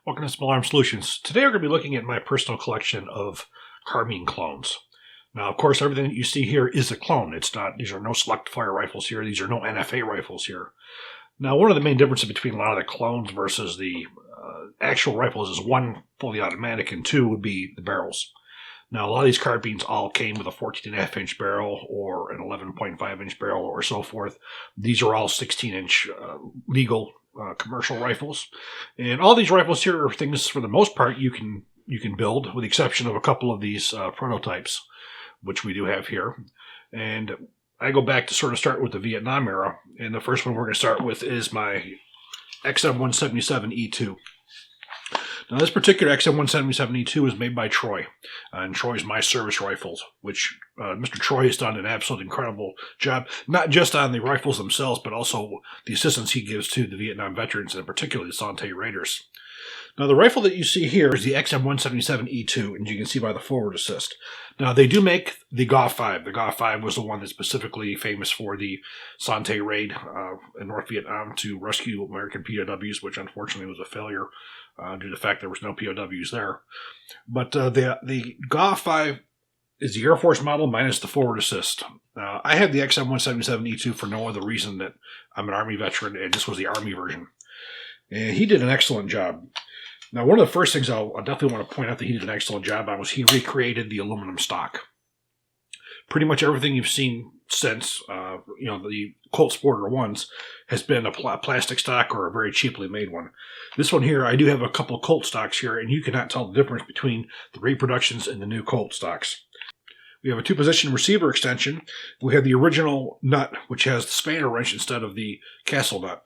Welcome to Small Arm Solutions. Today we're going to be looking at my personal collection of Carbine clones. Now, of course, everything that you see here is a clone. These are no select fire rifles here. These are no NFA rifles here. Now, one of the main differences between a lot of the clones versus the actual rifles is one, fully automatic, and two would be the barrels. Now, a lot of these carbines all came with a 14.5-inch barrel or an 11.5-inch barrel or so forth. These are all 16-inch legal commercial rifles. And all these rifles here are things, for the most part, you can build, with the exception of a couple of these prototypes, which we do have here. And I go back to sort of start with the Vietnam era. And the first one we're going to start with is my Xm177 E2. Now, this particular Xm177 E2 is made by Troy, and Troy's My Service Rifles, which Mr. Troy has done an absolutely incredible job, not just on the rifles themselves, but also the assistance he gives to the Vietnam veterans, and particularly the Sante Raiders. Now, the rifle that you see here is the Xm177 E2, and you can see by the forward assist. Now, they do make the GAW-5. The GAW-5 was the one that's specifically famous for the Sante raid in North Vietnam to rescue American POWs, which unfortunately was a failure due to the fact there was no POWs there. But the GAW-5 is the Air Force model minus the forward assist. I had the Xm177 E2 for no other reason that I'm an Army veteran, and this was the Army version. And he did an excellent job. Now, one of the first things I'll definitely want to point out that he did an excellent job on was he recreated the aluminum stock. Pretty much everything you've seen since, the Colt Sp1 has been a plastic stock or a very cheaply made one. This one here, I do have a couple of Colt stocks here, and you cannot tell the difference between the reproductions and the new Colt stocks. We have a two-position receiver extension. We have the original nut, which has the spanner wrench instead of the castle nut.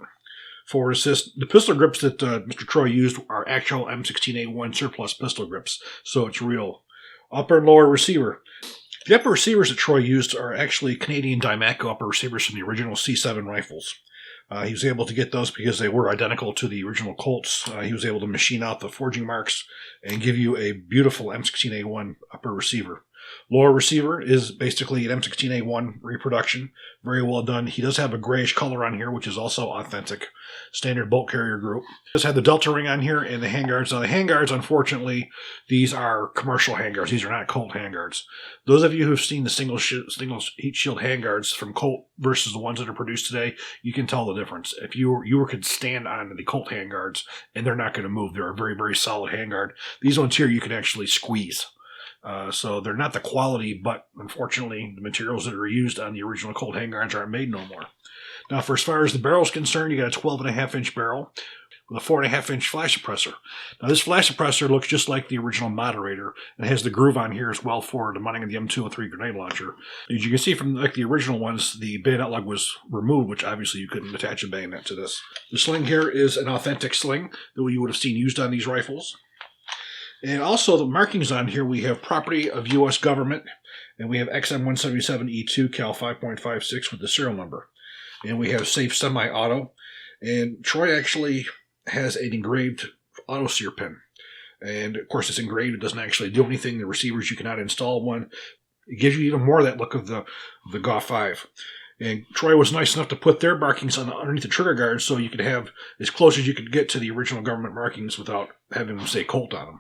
Forward assist. The pistol grips that Mr. Troy used are actual M16A1 surplus pistol grips, so it's real. Upper and lower receiver. The upper receivers that Troy used are actually Canadian Dimaco upper receivers from the original C7 rifles. He was able to get those because they were identical to the original Colts. He was able to machine out the forging marks and give you a beautiful M16A1 upper receiver. Lower receiver is basically an M16A1 reproduction. Very well done. He does have a grayish color on here, which is also authentic. Standard bolt carrier group. He does have the delta ring on here and the handguards. Now, the handguards, unfortunately, these are commercial handguards. These are not Colt handguards. Those of you who have seen the single heat shield handguards from Colt versus the ones that are produced today, you can tell the difference. If you could stand on the Colt handguards, and they're not going to move. They're a very, very solid handguard. These ones here, you can actually squeeze. So they're not the quality, but unfortunately, the materials that are used on the original Colt handguards aren't made no more. Now, for as far as the barrel is concerned, you got a 12.5-inch barrel with a 4.5-inch flash suppressor. Now, this flash suppressor looks just like the original moderator and has the groove on here as well for the mounting of the M203 grenade launcher. As you can see from the original ones, the bayonet lug was removed, which obviously you couldn't attach a bayonet to this. The sling here is an authentic sling that you would have seen used on these rifles. And also the markings on here, we have property of U.S. government, and we have Xm177 E2 Cal 5.56 with the serial number. And we have safe semi-auto. And Troy actually has an engraved auto sear pin. And of course it's engraved, it doesn't actually do anything. The receivers, you cannot install one. It gives you even more of that look of the GAW-5. And Troy was nice enough to put their markings underneath the trigger guards so you could have as close as you could get to the original government markings without having them say Colt on them.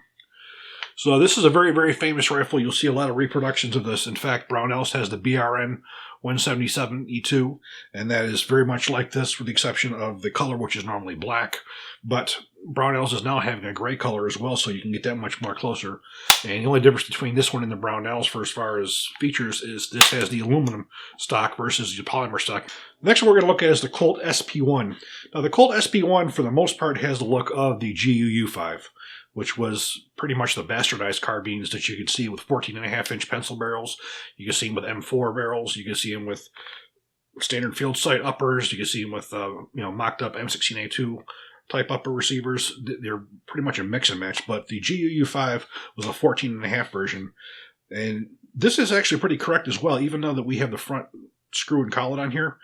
So this is a very, very famous rifle. You'll see a lot of reproductions of this. In fact, Brownells has the BRN 177 E2, and that is very much like this with the exception of the color, which is normally black. But Brownells is now having a gray color as well, so you can get that much more closer. And the only difference between this one and the Brownells for as far as features is this has the aluminum stock versus the polymer stock. Next one we're going to look at is the Colt Sp1. Now, the Colt Sp1, for the most part, has the look of the GUU-5, which was pretty much the bastardized carbines that you could see with 14.5-inch pencil barrels. You can see them with M4 barrels. You can see them with standard field sight uppers. You can see them with mocked up M16A2 type upper receivers. They're pretty much a mix and match, but the GUU-5 was a 14.5 version. And this is actually pretty correct as well, even though that we have the front screw and collet on here.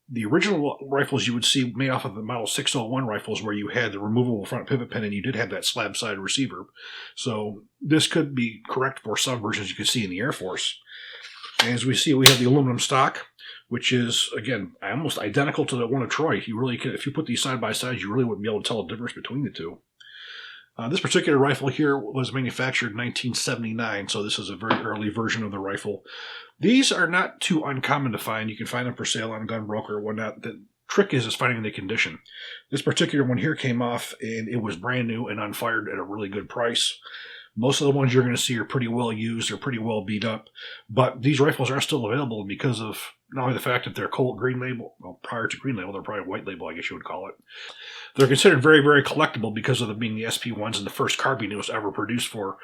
The original rifles you would see made off of the Model 601 rifles where you had the removable front pivot pin and you did have that slab side receiver. So this could be correct for some versions you could see in the Air Force. As we see, we have the aluminum stock, which is, again, almost identical to the one of Troy. You really could, if you put these side by side, you really wouldn't be able to tell the difference between the two. This particular rifle here was manufactured in 1979, so this is a very early version of the rifle. These are not too uncommon to find. You can find them for sale on Gunbroker or whatnot. The trick is finding the condition. This particular one here came off, and it was brand new and unfired at a really good price. Most of the ones you're going to see are pretty well used or pretty well beat up, but these rifles are still available because of not only the fact that they're Colt green label, well, prior to green label, they're probably white label, I guess you would call it. They're considered very, very collectible because of them being the SP1s and the first carbine that was ever produced for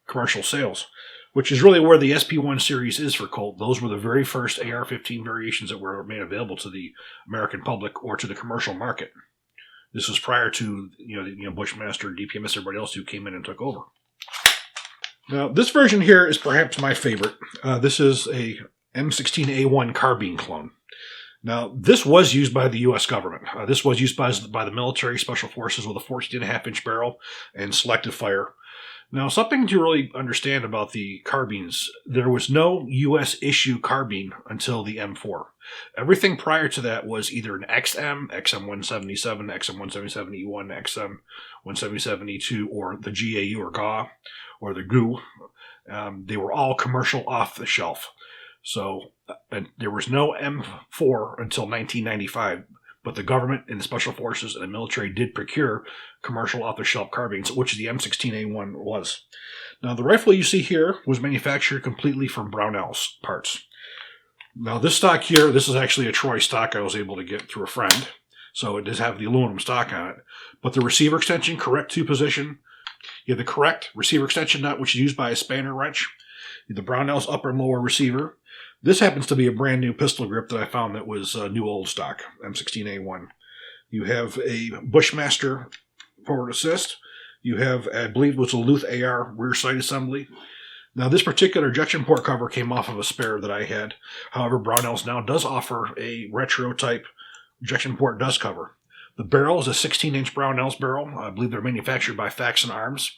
commercial sales, which is really where the SP1 series is for Colt. Those were the very first AR-15 variations that were made available to the American public or to the commercial market. This was prior to Bushmaster, DPMS, everybody else who came in and took over. Now, this version here is perhaps my favorite. This is a M16A1 carbine clone. Now, this was used by the U.S. government. This was used by the military special forces with a 14.5-inch barrel and selective fire. Now, something to really understand about the carbines, there was no U.S. issue carbine until the M4. Everything prior to that was either an XM, Xm177, Xm177 E1, Xm177 E2, or the GAU or GAU, or the GU. They were all commercial off the shelf. So there was no M4 until 1995, but the government and the special forces and the military did procure commercial off-the-shelf carbines, which the M16A1 was. Now, the rifle you see here was manufactured completely from Brownell's parts. Now, this stock here, this is actually a Troy stock I was able to get through a friend, so it does have the aluminum stock on it. But the receiver extension, correct two position, you have the correct receiver extension nut, which is used by a spanner wrench, the Brownell's upper and lower receiver. This happens to be a brand new pistol grip that I found that was new old stock, M16A1. You have a Bushmaster forward assist. You have, I believe it was a Luth AR rear sight assembly. Now, this particular ejection port cover came off of a spare that I had. However, Brownell's now does offer a retro type ejection port dust cover. The barrel is a 16-inch Brownell's barrel. I believe they're manufactured by Faxon Arms.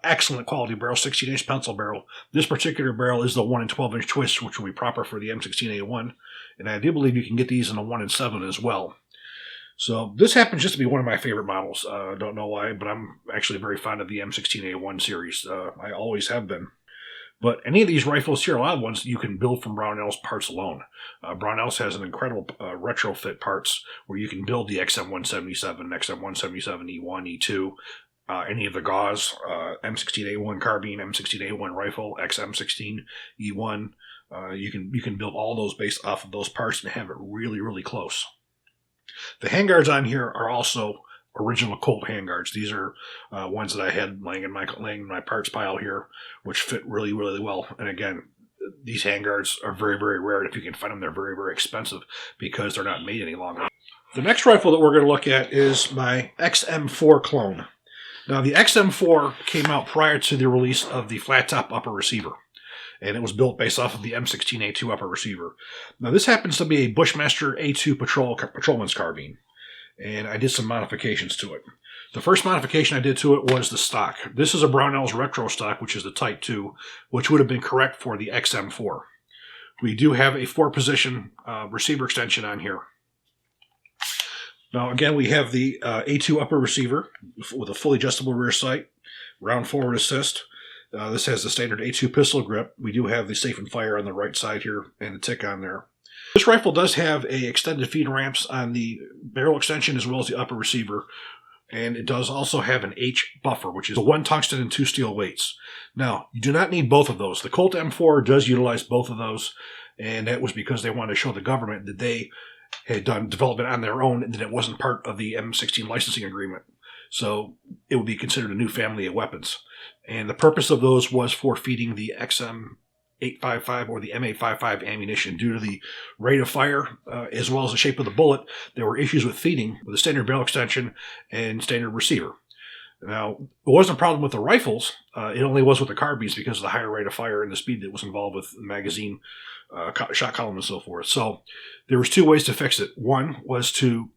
Excellent quality barrel, 16-inch pencil barrel. This particular barrel is the 1 and 12-inch twist, which will be proper for the M16A1. And I do believe you can get these in a 1 and 7 as well. So this happens just to be one of my favorite models. I don't know why, but I'm actually very fond of the M16A1 series. I always have been. But any of these rifles here, a lot of ones you can build from Brownell's parts alone. Brownell's has an incredible retrofit parts where you can build the Xm177, Xm177 E1, E2, any of the GAUs, M16A1 carbine, M16A1 rifle, XM16 E1. You can build all those based off of those parts and have it really, really close. The handguards on here are also original Colt handguards. These are ones that I had laying in my parts pile here, which fit really, really well. And again, these handguards are very, very rare. If you can find them, they're very, very expensive because they're not made any longer. The next rifle that we're going to look at is my XM4 clone. Now, the XM4 came out prior to the release of the flat-top upper receiver, and it was built based off of the M16A2 upper receiver. Now, this happens to be a Bushmaster A2 patrolman's carbine, and I did some modifications to it. The first modification I did to it was the stock. This is a Brownell's retro stock, which is the Type 2, which would have been correct for the XM4. We do have a 4-position receiver extension on here. Now, again, we have the A2 upper receiver with a fully adjustable rear sight, round forward assist. This has the standard A2 pistol grip. We do have the safe and fire on the right side here and the tick on there. This rifle does have a extended feed ramps on the barrel extension as well as the upper receiver. And it does also have an H buffer, which is 1 tungsten and 2 steel weights. Now, you do not need both of those. The Colt M4 does utilize both of those, and that was because they wanted to show the government that they had done development on their own and that it wasn't part of the M16 licensing agreement. So it would be considered a new family of weapons. And the purpose of those was for feeding the XM855 or the M855 ammunition. Due to the rate of fire, as well as the shape of the bullet, there were issues with feeding with a standard barrel extension and standard receiver. Now, it wasn't a problem with the rifles. It only was with the carbines because of the higher rate of fire and the speed that was involved with the magazine, shot column, and so forth. So there was 2 ways to fix it. One was to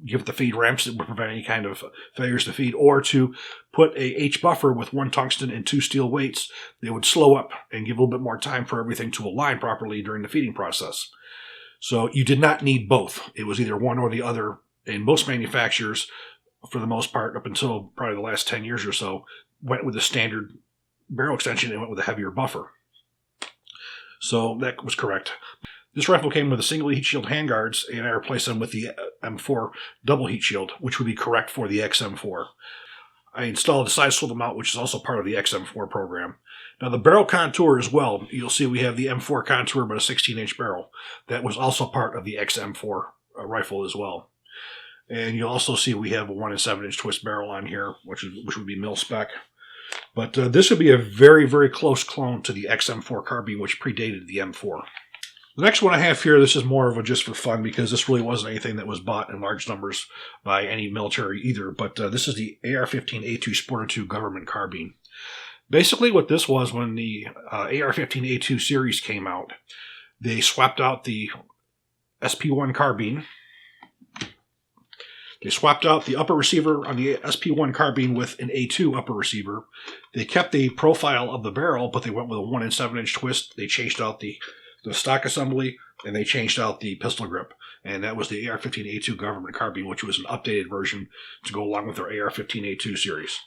give it the feed ramps that would prevent any kind of failures to feed, or to put a H buffer with 1 tungsten and 2 steel weights that would slow up and give a little bit more time for everything to align properly during the feeding process. So you did not need both. It was either one or the other. And most manufacturers for the most part, up until probably the last 10 years or so, went with the standard barrel extension and went with a heavier buffer. So that was correct. This rifle came with a single heat shield handguards, and I replaced them with the M4 double heat shield, which would be correct for the XM4. I installed a side swivel mount, which is also part of the XM4 program. Now the barrel contour as well, you'll see we have the M4 contour, but a 16-inch barrel. That was also part of the XM4 rifle as well. And you'll also see we have a 1 7-inch twist barrel on here, which would be mil spec. But this would be a very, very close clone to the XM4 carbine, which predated the M4. The next one I have here, this is more of a just for fun because this really wasn't anything that was bought in large numbers by any military either, but this is the AR-15A2 Sporter II government carbine. Basically what this was, when the AR-15A2 series came out, they swapped out the Sp1 carbine. They swapped out the upper receiver on the Sp1 carbine with an A2 upper receiver. They kept the profile of the barrel, but they went with a 1 7-inch twist. They changed out the stock assembly, and they changed out the pistol grip. And that was the AR-15A2 government carbine, which was an updated version to go along with their AR-15A2 series.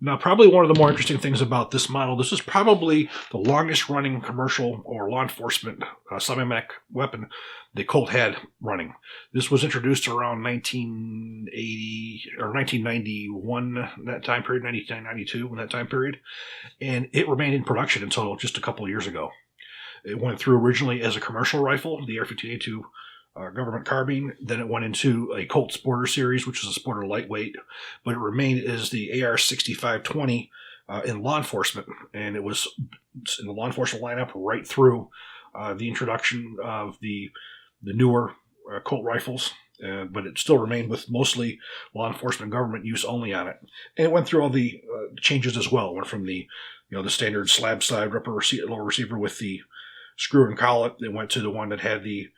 Now, probably one of the more interesting things about this model, this is probably the longest running commercial or law enforcement semi-automatic weapon the Colt had running. This was introduced around 1980 or 1991, that time period, 1992, in that time period. And it remained in production until just a couple of years ago. It went through originally as a commercial rifle, the AR-15A2 government carbine. Then it went into a Colt Sporter series, which is a Sporter lightweight, but it remained as the AR-6520 in law enforcement, and it was in the law enforcement lineup right through the introduction of the newer Colt rifles, but it still remained with mostly law enforcement government use only on it. And it went through all the changes as well. It went from the standard slab side lower receiver with the screw and collet. It went to the one that had the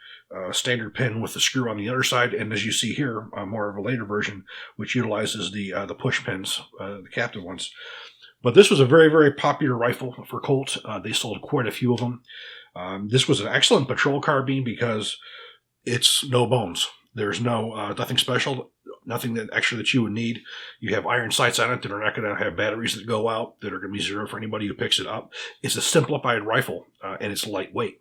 standard pin with the screw on the other side, and as you see here, more of a later version, which utilizes the push pins, the captive ones. But this was a very, very popular rifle for Colt. They sold quite a few of them. This was an excellent patrol carbine because it's no bones. There's nothing special, nothing that you would need. You have iron sights on it that are not going to have batteries that go out, that are going to be zero for anybody who picks it up. It's a simplified rifle, and it's lightweight.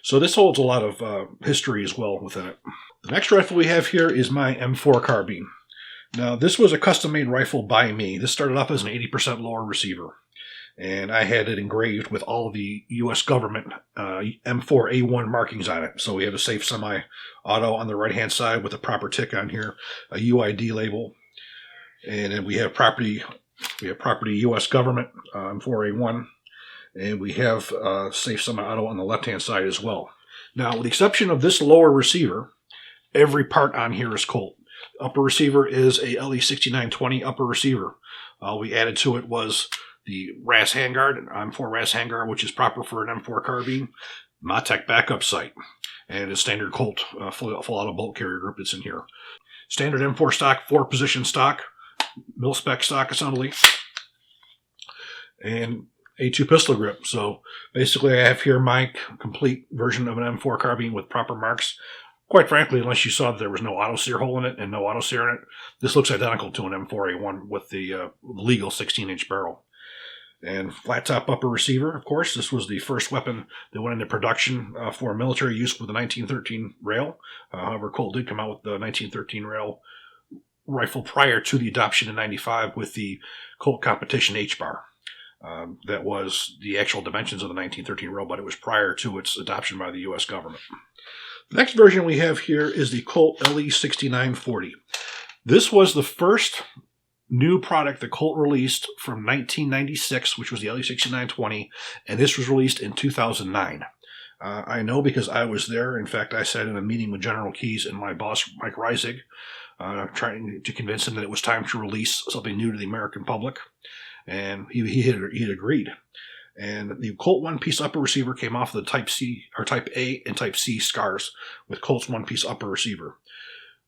So this holds a lot of history as well within it. The next rifle we have here is my M4 carbine. Now, this was a custom-made rifle by me. This started off as an 80% lower receiver, and I had it engraved with all of the U.S. government M4A1 markings on it. So we have a safe semi-auto on the right-hand side with a proper tick on here, a UID label, and then we have property U.S. government M4A1, and we have safe semi-auto on the left-hand side as well. Now, with the exception of this lower receiver, every part on here is Colt. Upper receiver is a LE6920 upper receiver. All we added to it was the RAS handguard, an M4 RAS handguard, which is proper for an M4 carbine, Motec backup sight, and a standard Colt full auto bolt carrier group that's in here. Standard M4 stock, 4-position stock, mil-spec stock assembly, and A2 pistol grip. So basically I have here my complete version of an M4 carbine with proper marks. Quite frankly, unless you saw that there was no auto sear hole in it and no auto sear in it, this looks identical to an M4A1 with the legal 16-inch barrel. And flat top upper receiver, of course. This was the first weapon that went into production for military use with the 1913 rail. However, Colt did come out with the 1913 rail rifle prior to the adoption in 95 with the Colt Competition H-bar. That was the actual dimensions of the 1913 rail, but it was prior to its adoption by the U.S. government. The next version we have here is the Colt LE6940. This was the first new product that Colt released from 1996, which was the LE6920, and this was released in 2009. I know because I was there. In fact, I sat in a meeting with General Keyes and my boss, Mike Reisig, trying to convince him that it was time to release something new to the American public, and he had agreed. And the Colt one-piece upper receiver came off the Type C or Type A and Type C scars with Colt's one-piece upper receiver.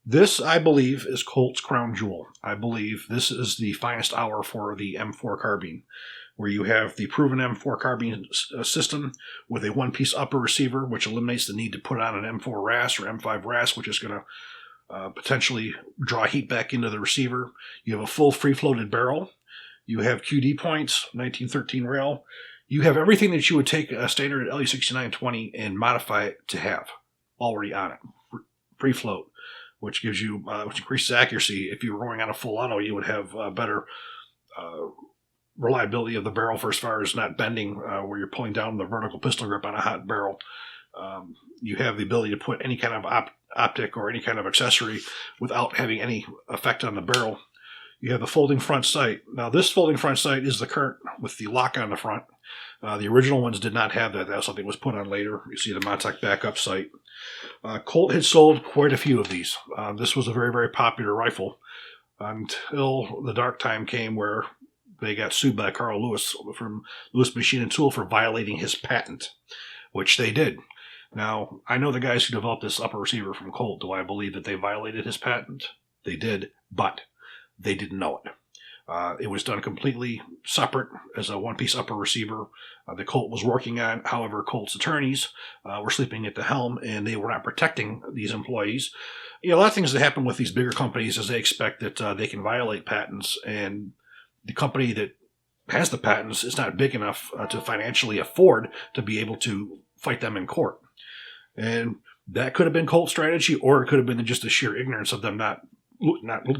This, I believe, is Colt's crown jewel. I believe this is the finest hour for the M4 carbine, where you have the proven M4 carbine system with a one-piece upper receiver, which eliminates the need to put on an M4 RAS or M5 RAS, which is going to potentially draw heat back into the receiver. You have a full free-floated barrel. You have QD points, 1913 rail. You have everything that you would take a standard LE6920 and modify it to have already on it. Free float, which gives you, which increases accuracy. If you were going on a full auto, you would have better reliability of the barrel for as far as not bending where you're pulling down the vertical pistol grip on a hot barrel. You have the ability to put any kind of optic or any kind of accessory without having any effect on the barrel. You have the folding front sight. Now, this folding front sight is the current with the lock on the front. The original ones did not have that. That was something that was put on later. You see the Montec backup sight. Colt had sold quite a few of these. This was a very, very popular rifle until the dark time came where they got sued by Carl Lewis from Lewis Machine and Tool for violating his patent, which they did. Now, I know the guys who developed this upper receiver from Colt. Do I believe that they violated his patent? They did, but they didn't know it. It was done completely separate as a one-piece upper receiver. The Colt was working on. However, Colt's attorneys were sleeping at the helm, and they were not protecting these employees. You know, a lot of things that happen with these bigger companies is they expect that they can violate patents, and the company that has the patents is not big enough to financially afford to be able to fight them in court. And that could have been Colt's strategy, or it could have been just the sheer ignorance of them not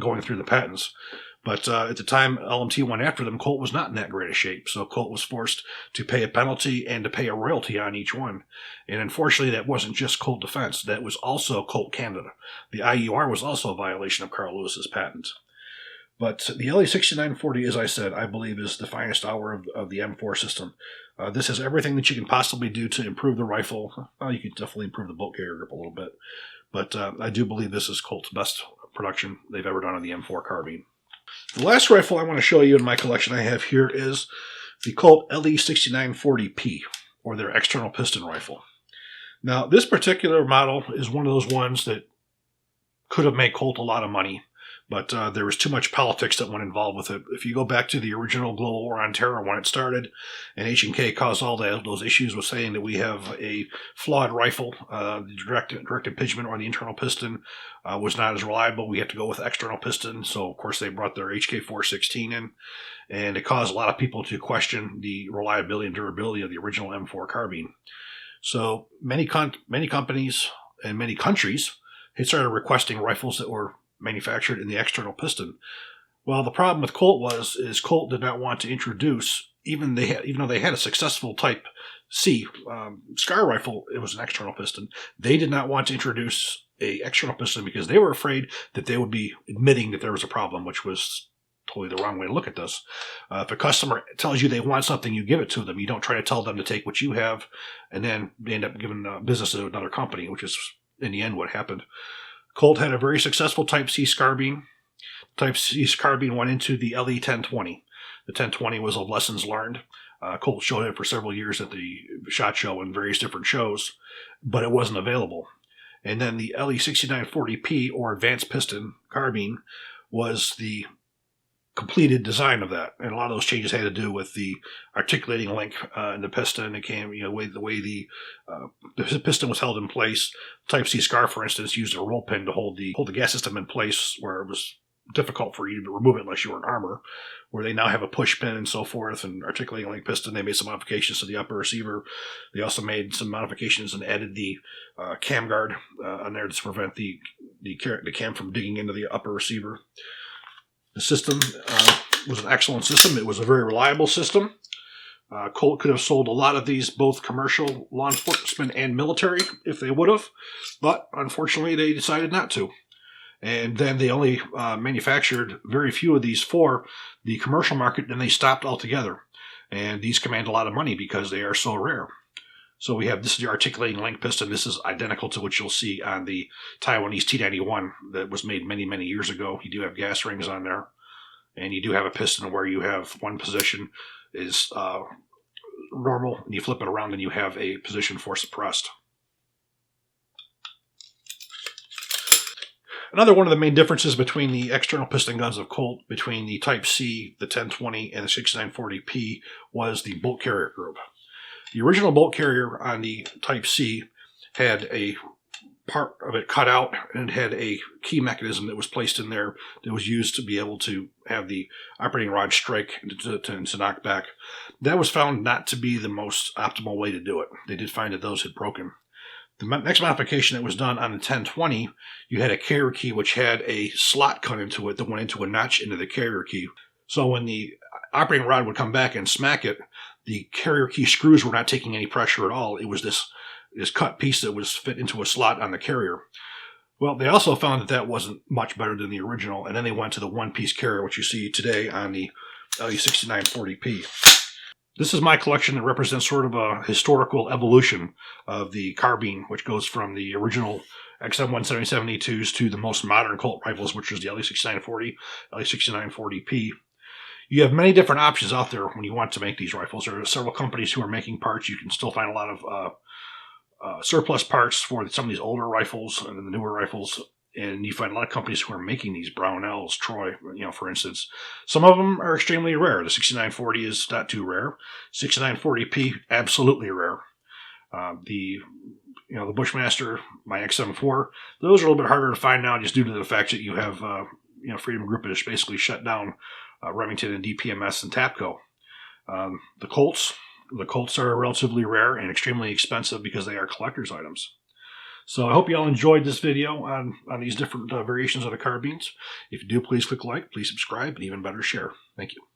going through the patents. But at the time LMT went after them, Colt was not in that great a shape. So Colt was forced to pay a penalty and to pay a royalty on each one. And unfortunately, that wasn't just Colt Defense. That was also Colt Canada. The IUR was also a violation of Carl Lewis's patent. But the LE6940, as I said, I believe is the finest hour of the M4 system. This has everything that you can possibly do to improve the rifle. Well, you can definitely improve the bolt carrier grip a little bit. But I do believe this is Colt's best production they've ever done on the M4 carbine. The last rifle I want to show you in my collection I have here is the Colt LE6940P, or their external piston rifle. Now, this particular model is one of those ones that could have made Colt a lot of money, but there was too much politics that went involved with it. If you go back to the original Global War on Terror when it started, and H&K caused all those issues with saying that we have a flawed rifle, the direct impingement or the internal piston was not as reliable. We have to go with external piston. So, of course, they brought their HK416 in, and it caused a lot of people to question the reliability and durability of the original M4 carbine. So many companies and many countries had started requesting rifles that were manufactured in the external piston. Well, the problem with Colt is Colt did not want to introduce, even though they had a successful Type C SCAR rifle, it was an external piston. They did not want to introduce a external piston because they were afraid that they would be admitting that there was a problem, which was totally the wrong way to look at this. If a customer tells you they want something, you give it to them. You don't try to tell them to take what you have, and then they end up giving business to another company, which is in the end what happened. Colt had a very successful Type C carbine. Type C carbine went into the LE1020. The 1020 was of lessons learned. Colt showed it for several years at the SHOT Show and various different shows, but it wasn't available. And then the LE6940P, or advanced piston carbine, was the completed design of that, and a lot of those changes had to do with the articulating link in the piston. It came, the way the piston was held in place. Type C SCAR, for instance, used a roll pin to hold the gas system in place, where it was difficult for you to remove it unless you were in armor. Where they now have a push pin and so forth, and articulating link piston. They made some modifications to the upper receiver. They also made some modifications and added the cam guard on there to prevent the cam from digging into the upper receiver. The system was an excellent system. It was a very reliable system. Colt could have sold a lot of these, both commercial, law enforcement, and military, if they would have. But unfortunately, they decided not to. And then they only manufactured very few of these for the commercial market, and they stopped altogether. And these command a lot of money because they are so rare. So we have, this is the articulating link piston. This is identical to what you'll see on the Taiwanese T91 that was made many, many years ago. You do have gas rings on there. And you do have a piston where you have one position is normal, and you flip it around and you have a position for suppressed. Another one of the main differences between the external piston guns of Colt, between the Type C, the 1020, and the 6940P, was the bolt carrier group. The original bolt carrier on the Type C had a part of it cut out, and it had a key mechanism that was placed in there that was used to be able to have the operating rod strike to knock back. That was found not to be the most optimal way to do it. They did find that those had broken. The next modification that was done on the 1020, you had a carrier key which had a slot cut into it that went into a notch into the carrier key. So when the operating rod would come back and smack it, the carrier key screws were not taking any pressure at all. It was this cut piece that was fit into a slot on the carrier. Well, they also found that that wasn't much better than the original, and then they went to the one-piece carrier, which you see today on the LE6940P. This is my collection that represents sort of a historical evolution of the carbine, which goes from the original Xm177 E2s to the most modern Colt rifles, which is the LE6940, LE6940P. You have many different options out there when you want to make these rifles. There are several companies who are making parts. You can still find a lot of surplus parts for some of these older rifles and the newer rifles. And you find a lot of companies who are making these Brownells, Troy, for instance. Some of them are extremely rare. The 6940 is not too rare. 6940P, absolutely rare. The Bushmaster, my XM4, those are a little bit harder to find now just due to the fact that you have, Freedom Group has basically shut down Remington and DPMS and Tapco. The Colts are relatively rare and extremely expensive because they are collector's items. So I hope you all enjoyed this video on these different variations of the carbines. If you do, please click like, please subscribe, and even better, share. Thank you.